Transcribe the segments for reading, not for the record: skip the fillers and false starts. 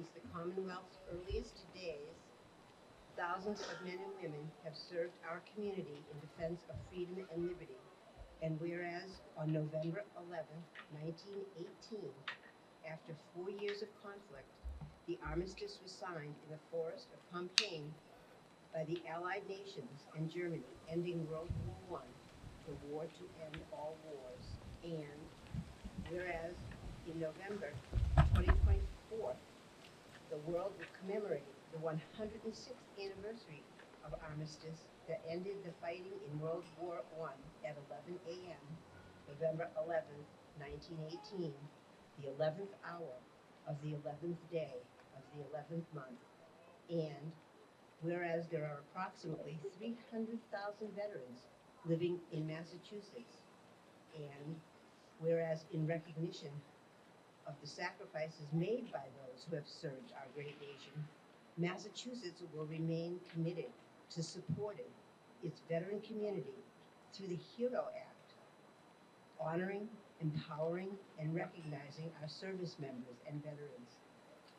since the Commonwealth's earliest days, thousands of men and women have served our community in defense of freedom and liberty. And whereas on November 11th, 1918, after 4 years of conflict, the armistice was signed in the forest of Pompeii by the Allied nations and Germany, ending World War I, the war to end all wars. And whereas in November 2024, the world will commemorate the 106th anniversary of armistice that ended the fighting in World War I at 11 a.m., November 11th, 1918, the 11th hour of the 11th day of the 11th month. And whereas there are approximately 300,000 veterans living in Massachusetts, and whereas in recognition of the sacrifices made by those who have served our great nation, Massachusetts will remain committed to supporting its veteran community through the HERO Act, honoring, empowering, and recognizing our service members and veterans.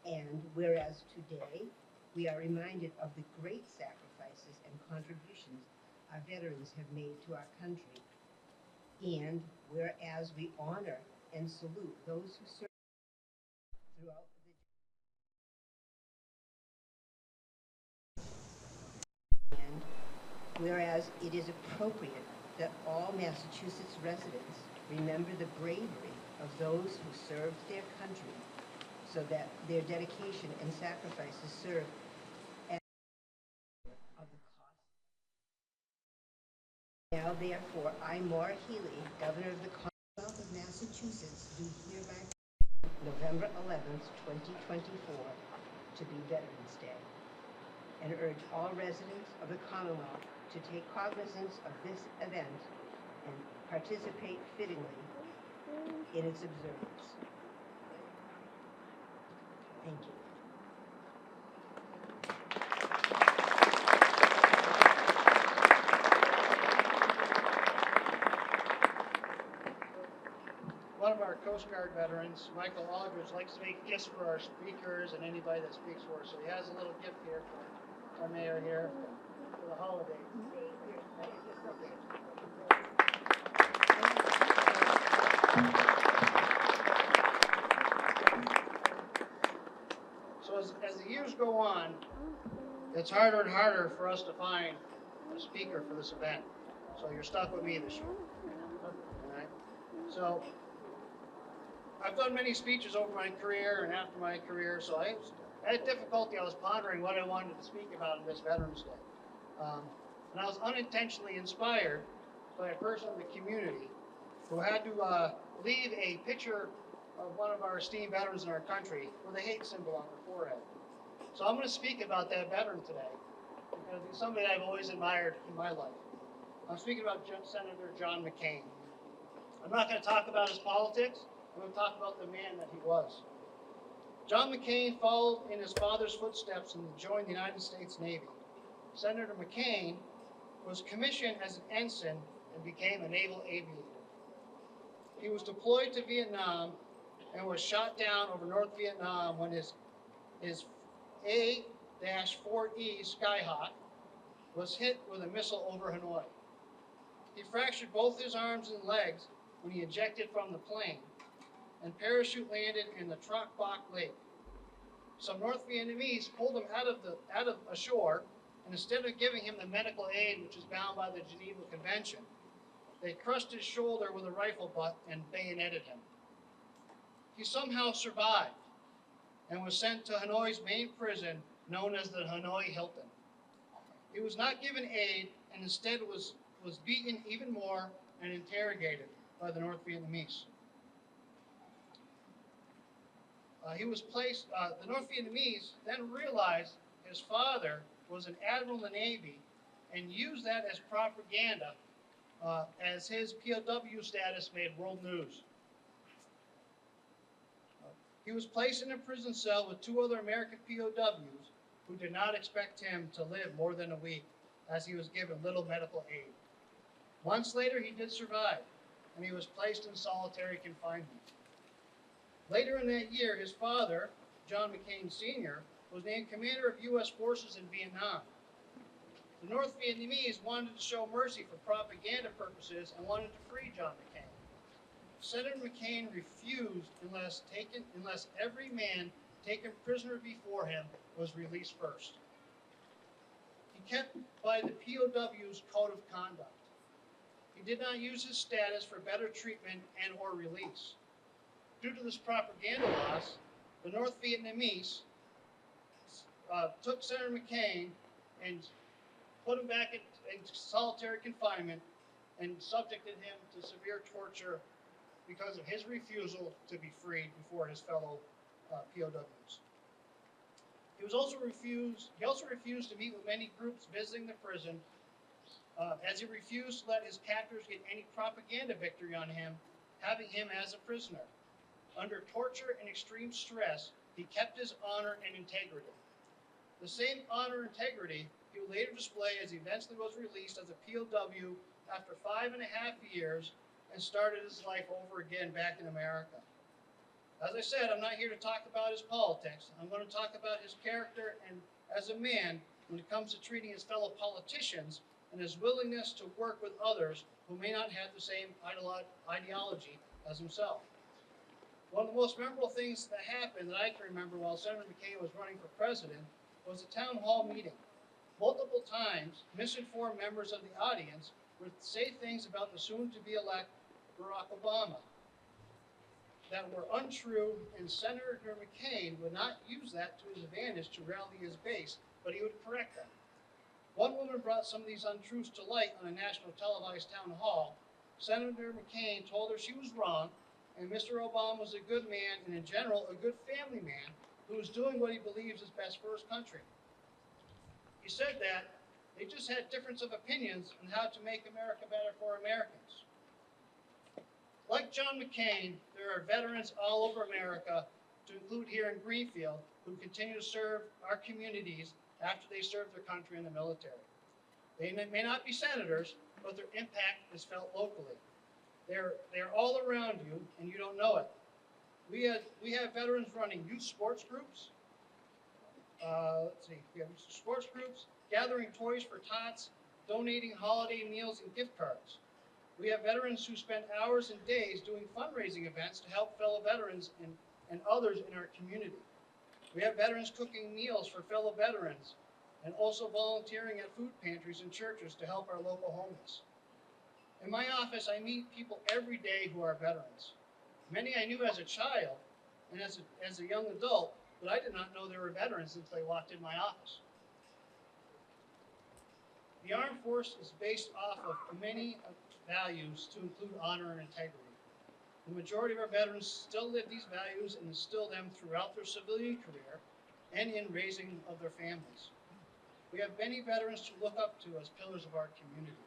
And whereas today we are reminded of the great sacrifices and contributions our veterans have made to our country, and whereas we honor and salute those who serve throughout the and whereas it is appropriate that all Massachusetts residents remember the bravery of those who served their country, so that their dedication and sacrifices serve as of the cost. Now, therefore, I, Maura Healey, Governor of the Commonwealth of Massachusetts, do hereby November 11th, 2024, to be Veterans Day, and urge all residents of the Commonwealth to take cognizance of this event and participate fittingly in its observance. Thank you. One of our Coast Guard veterans, Michael Aldridge, likes to make gifts for our speakers and anybody that speaks for us. So he has a little gift here for our mayor here for the holiday. So as the years go on, it's harder and harder for us to find a speaker for this event. So you're stuck with me this year. All right. So I've done many speeches over my career and after my career, so I had difficulty. I was pondering what I wanted to speak about on this Veterans Day. And I was unintentionally inspired by a person in the community who had to leave a picture of one of our esteemed veterans in our country with a hate symbol on her forehead. So I'm going to speak about that veteran today, because he's somebody I've always admired in my life. I'm speaking about Senator John McCain. I'm not going to talk about his politics. I'm going to talk about the man that he was. John McCain followed in his father's footsteps and joined the United States Navy. Senator McCain was commissioned as an ensign and became a naval aviator. He was deployed to Vietnam and was shot down over North Vietnam when his A-4E Skyhawk was hit with a missile over Hanoi. He fractured both his arms and legs when he ejected from the plane, and parachute landed in the Troc Bac Lake. Some North Vietnamese pulled him out of ashore, and instead of giving him the medical aid which is bound by the Geneva Convention, they crushed his shoulder with a rifle butt and bayoneted him. He somehow survived and was sent to Hanoi's main prison, known as the Hanoi Hilton. He was not given aid and instead was beaten even more and interrogated by the North Vietnamese. The North Vietnamese then realized his father was an admiral in the Navy and used that as propaganda as his POW status made world news. He was placed in a prison cell with 2 other American POWs who did not expect him to live more than a week, as he was given little medical aid. Months later, he did survive, and he was placed in solitary confinement. Later in that year, his father, John McCain Sr., was named commander of U.S. forces in Vietnam. The North Vietnamese wanted to show mercy for propaganda purposes and wanted to free John McCain. Senator McCain refused unless every man taken prisoner before him was released first. He kept by the POW's code of conduct. He did not use his status for better treatment and or release. Due to this propaganda loss, the North Vietnamese took Senator McCain and put him back in solitary confinement and subjected him to severe torture because of his refusal to be freed before his fellow POWs. He also refused to meet with many groups visiting the prison, as he refused to let his captors get any propaganda victory on him, having him as a prisoner. Under torture and extreme stress, he kept his honor and integrity. The same honor and integrity he would later display as he eventually was released as a POW after 5.5 years and started his life over again back in America. As I said, I'm not here to talk about his politics. I'm going to talk about his character and as a man when it comes to treating his fellow politicians and his willingness to work with others who may not have the same ideology as himself. One of the most memorable things that happened that I can remember while Senator McCain was running for president was a town hall meeting. Multiple times, misinformed members of the audience would say things about the soon-to-be-elect Barack Obama that were untrue, and Senator McCain would not use that to his advantage to rally his base, but he would correct them. One woman brought some of these untruths to light on a national televised town hall. Senator McCain told her she was wrong, and Mr. Obama was a good man, and in general, a good family man, who was doing what he believes is best for his country. He said that they just had difference of opinions on how to make America better for Americans. Like John McCain, there are veterans all over America, to include here in Greenfield, who continue to serve our communities after they serve their country in the military. They may not be senators, but their impact is felt locally. They're all around you, and you don't know it. We have veterans running youth sports groups. We have sports groups, gathering toys for tots, donating holiday meals and gift cards. We have veterans who spend hours and days doing fundraising events to help fellow veterans and others in our community. We have veterans cooking meals for fellow veterans and also volunteering at food pantries and churches to help our local homeless. In my office, I meet people every day who are veterans. Many I knew as a child and as a young adult, but I did not know they were veterans until they walked in my office. The armed force is based off of many values to include honor and integrity. The majority of our veterans still live these values and instill them throughout their civilian career and in raising of their families. We have many veterans to look up to as pillars of our community.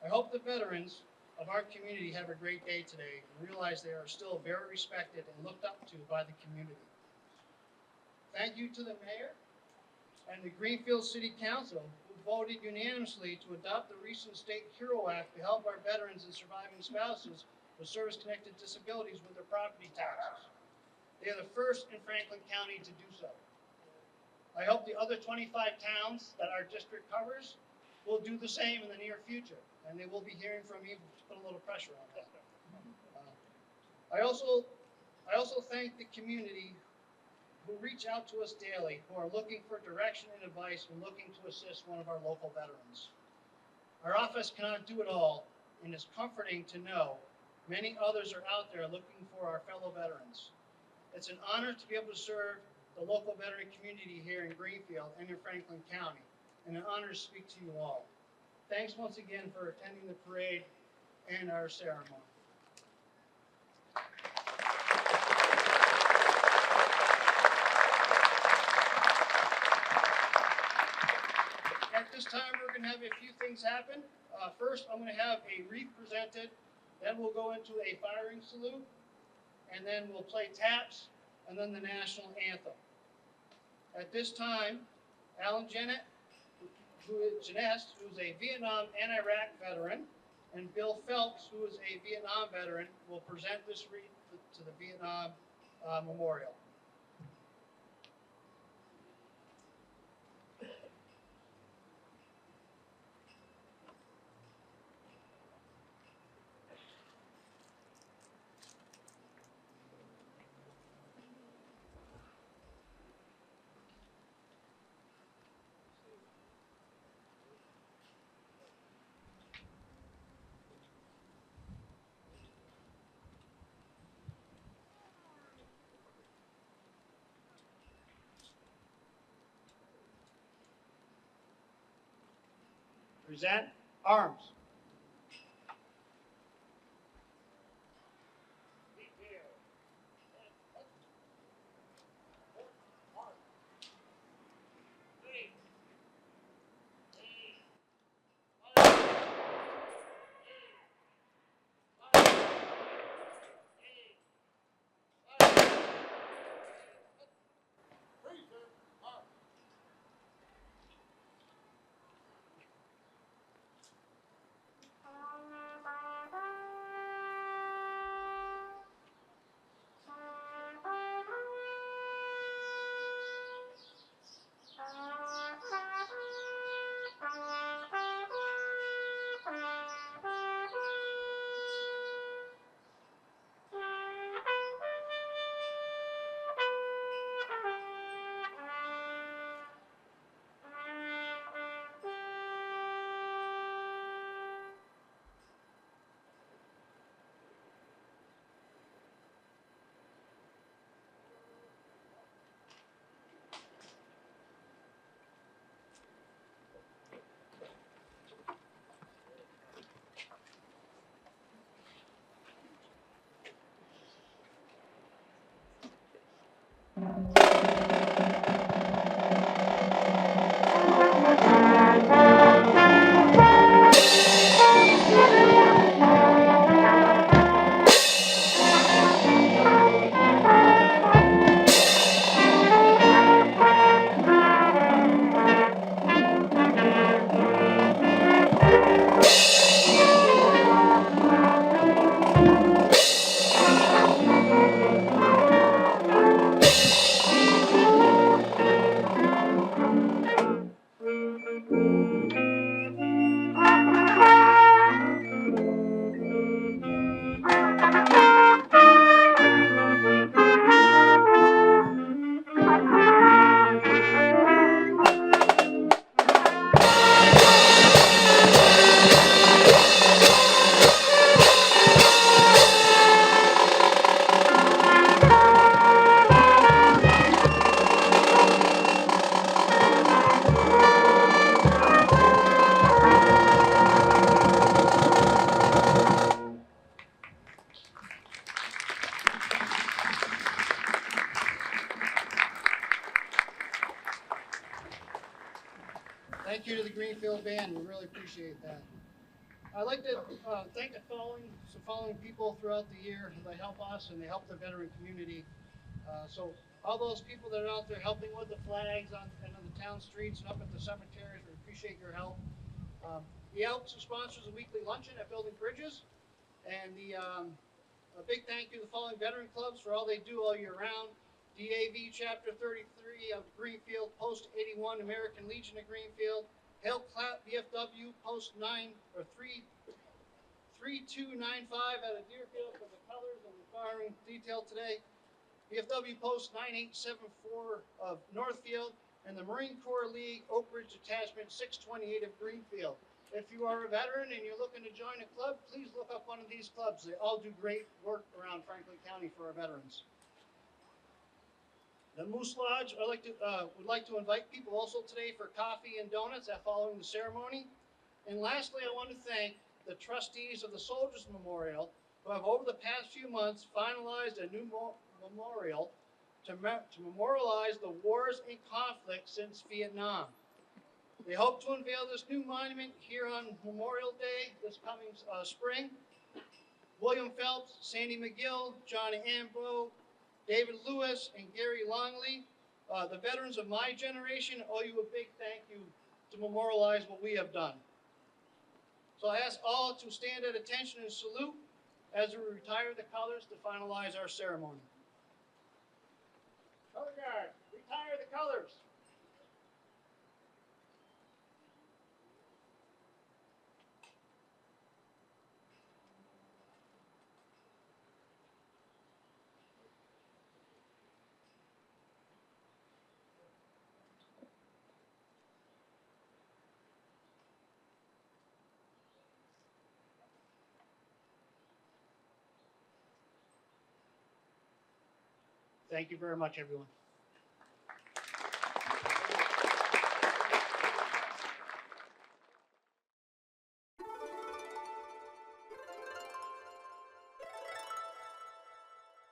I hope the veterans of our community have a great day today and realize they are still very respected and looked up to by the community. Thank you to the mayor and the Greenfield City Council who voted unanimously to adopt the recent State Hero Act to help our veterans and surviving spouses with service-connected disabilities with their property taxes. They are the first in Franklin County to do so. I hope the other 25 towns that our district covers will do the same in the near future, and they will be hearing from me to put a little pressure on that. I also thank the community who reach out to us daily, who are looking for direction and advice and looking to assist one of our local veterans. Our office cannot do it all, and it's comforting to know many others are out there looking for our fellow veterans. It's an honor to be able to serve the local veteran community here in Greenfield and in Franklin County, and an honor to speak to you all. Thanks once again for attending the parade and our ceremony. At this time, we're going to have a few things happen. First, I'm going to have a wreath presented, then we'll go into a firing salute, and then we'll play taps, and then the national anthem. At this time, Alan Jeanette, who is a Vietnam and Iraq veteran, and Bill Phelps, who is a Vietnam veteran, will present this wreath to the Vietnam Memorial. present arms. Thank you to the Greenfield Band. We really appreciate that. I'd like to thank some following people throughout the year. They help us and they help the veteran community. So all those people that are out there helping with the flags on the town streets and up at the cemeteries, we appreciate your help. The Elks who sponsors a weekly luncheon at Building Bridges, and a big thank you to the following veteran clubs for all they do all year round. DAV Chapter 33 of Greenfield, Post 81 American Legion of Greenfield, Hail Clap VFW Post 9 or 3295 out of Deerfield for the colors and the firing detail today. VFW Post 9874 of Northfield, and the Marine Corps League Oak Ridge Detachment 628 of Greenfield. If you are a veteran and you're looking to join a club, please look up one of these clubs. They all do great work around Franklin County for our veterans. The Moose Lodge would like to invite people also today for coffee and donuts following the ceremony. And lastly, I want to thank the trustees of the Soldiers Memorial who have over the past few months finalized a new memorial to memorialize the wars and conflicts since Vietnam. They hope to unveil this new monument here on Memorial Day this coming spring. William Phelps, Sandy McGill, Johnny Ambo, David Lewis, and Gary Longley, the veterans of my generation, owe you a big thank you to memorialize what we have done. So I ask all to stand at attention and salute as we retire the colors to finalize our ceremony. Color guard, retire the colors. Thank you very much, everyone.